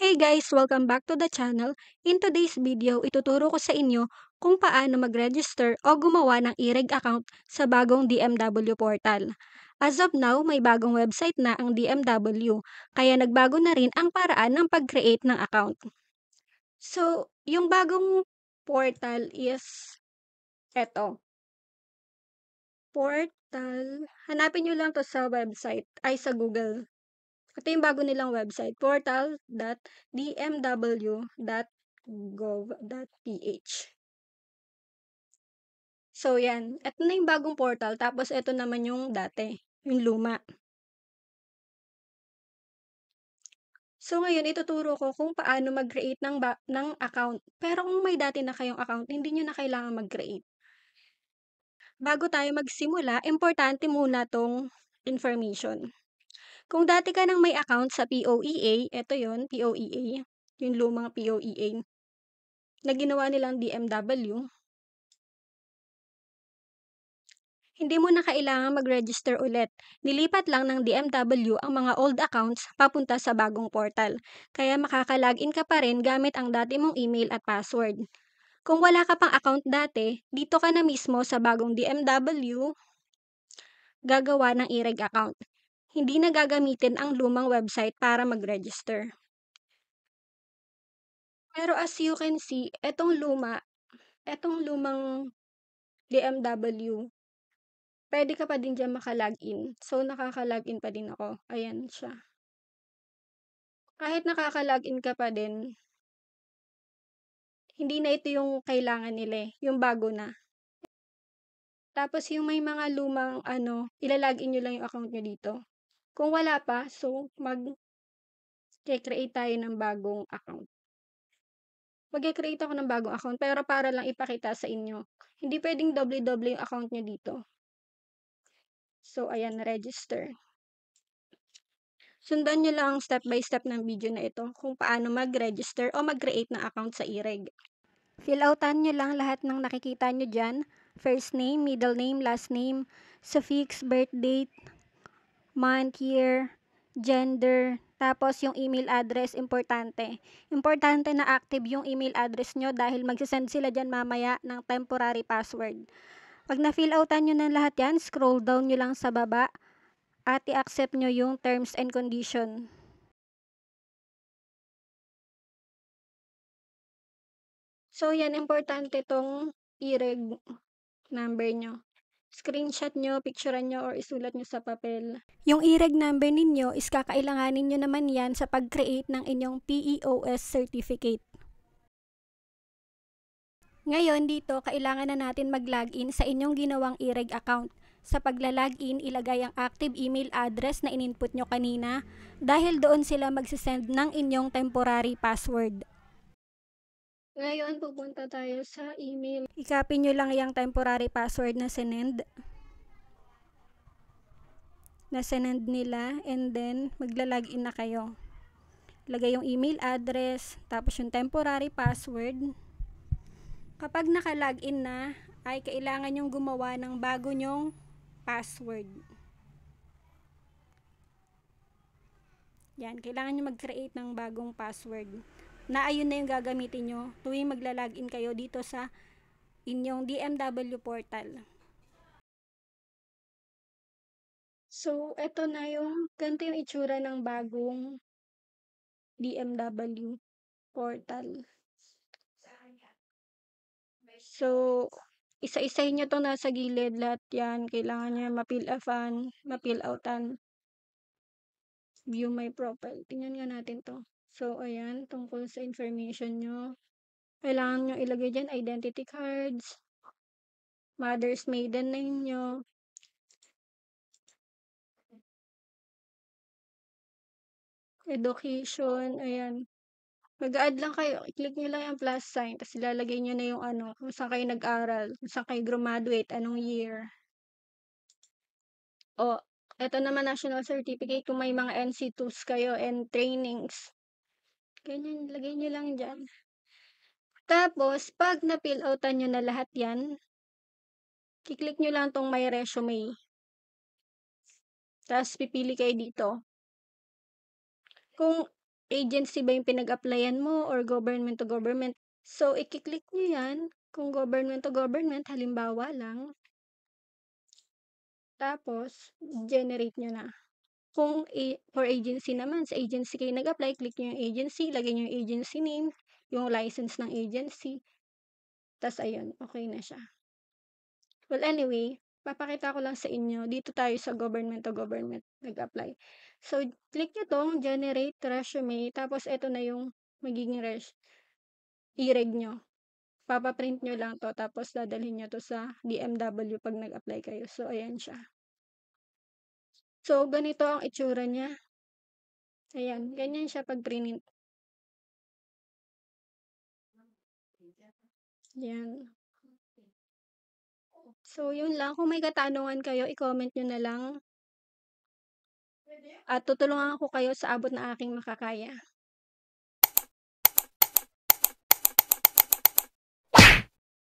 Hey guys! Welcome back to the channel. In today's video, ituturo ko sa inyo kung paano mag-register o gumawa ng e-reg account sa bagong DMW portal. As of now, may bagong website na ang DMW, kaya nagbago na rin ang paraan ng pag-create ng account. So, yung bagong portal is eto. Portal, hanapin nyo lang to sa website, ay sa Google. Ito yung bago nilang website, portal.dmw.gov.ph. So, yan. Ito na yung bagong portal, tapos ito naman yung dati, yung luma. So, ngayon, ituturo ko kung paano mag-create ng account. Pero kung may dati na kayong account, hindi nyo na kailangan mag-create. Bago tayo magsimula, importante muna tong information. Kung dati ka nang may account sa POEA, ito yon POEA, yung lumang POEA, na ginawa nilang DMW, hindi mo na kailangang mag-register ulit. Nilipat lang ng DMW ang mga old accounts papunta sa bagong portal. Kaya makaka-login ka pa rin gamit ang dati mong email at password. Kung wala ka pang account dati, dito ka na mismo sa bagong DMW gagawa ng e-reg account. Hindi na gagamitin ang lumang website para mag-register. Pero as you can see, etong lumang DMW, pwede ka pa din diyan maka-login. So, nakaka-login pa din ako. Ayan siya. Kahit nakaka-login ka pa din, hindi na ito yung kailangan nila eh, yung bago na. Tapos yung may mga lumang ila-login nyo lang yung account nyo dito. Kung wala pa, so mag-create tayo ng bagong account. Mag-create ako ng bagong account, pero para lang ipakita sa inyo. Hindi pwedeng doble-doble yung account nyo dito. So, ayan, register. Sundan nyo lang ang step by step ng video na ito kung paano mag-register o mag-create ng account sa e-reg. Fill outan nyo lang lahat ng nakikita nyo dyan. First name, middle name, last name, suffix, birth date, month, year, gender, tapos yung email address, importante. Importante na active yung email address nyo dahil magsisend sila dyan mamaya ng temporary password. Pag na-fill outan nyo na lahat yan, scroll down nyo lang sa baba at i-accept nyo yung terms and condition. So, yan, importante tong e-reg number nyo. Screenshot nyo, picturean nyo, or isulat nyo sa papel. Yung e-reg number ninyo is kakailanganin nyo naman yan sa pag-create ng inyong PEOS certificate. Ngayon dito, kailangan na natin mag-login sa inyong ginawang e-reg account. Sa pagla-login, ilagay ang active email address na in-input nyo kanina dahil doon sila magsisend ng inyong temporary password. Ngayon, pupunta tayo sa email. I-copy nyo lang yung temporary password na sinend nila, and then magla-login na kayo. Lagay yung email address, tapos yung temporary password. Kapag naka-login na, ay kailangan yung gumawa ng bago nyong password. Yan, kailangan nyo mag-create ng bagong password. Na ayun na yung gagamitin nyo tuwing magla-login kayo dito sa inyong DMW portal. So, eto na ganito yung itsura ng bagong DMW portal. So, isa-isahin nyo itong nasa gilid, lahat yan. Kailangan nyo ma-fill outan. View my profile. Tingnan nga natin to. So, ayan, tungkol sa information nyo. Kailangan nyo ilagay dyan, identity cards, mother's maiden name nyo, education, ayan. Mag-add lang kayo, i-click nyo lang yung plus sign, tapos ilalagay nyo na yung kung saan kayo nag-aral, kung saan kayo graduate, anong year. O, eto naman national certificate kung may mga NC2s kayo and trainings. Ganyan, lagay nyo lang dyan. Tapos, pag na-fill outan nyo na lahat yan, i-click nyo lang tong my resume. Tapos, pipili kayo dito. Kung agency ba yung pinag-applyan mo or government to government. So, i-click nyo yan kung government to government, halimbawa lang. Tapos, generate nyo na. Kung for agency naman, sa agency kayo nag-apply, click nyo yung agency, lagay nyo yung agency name, yung license ng agency. Tas ayun, okay na siya. Well, anyway, papakita ko lang sa inyo. Dito tayo sa government to government nag-apply. So, click nyo tong generate resume. Tapos, ito na yung magiging i-reg nyo. Papaprint nyo lang to. Tapos, dadalhin nyo to sa DMW pag nag-apply kayo. So, ayan siya. So, ganito ang itsura niya. Ayan, ganyan siya pag print. Yan. So, yun lang. Kung may katanungan kayo, i-comment nyo na lang. At tutulungan ko kayo sa abot na aking makakaya.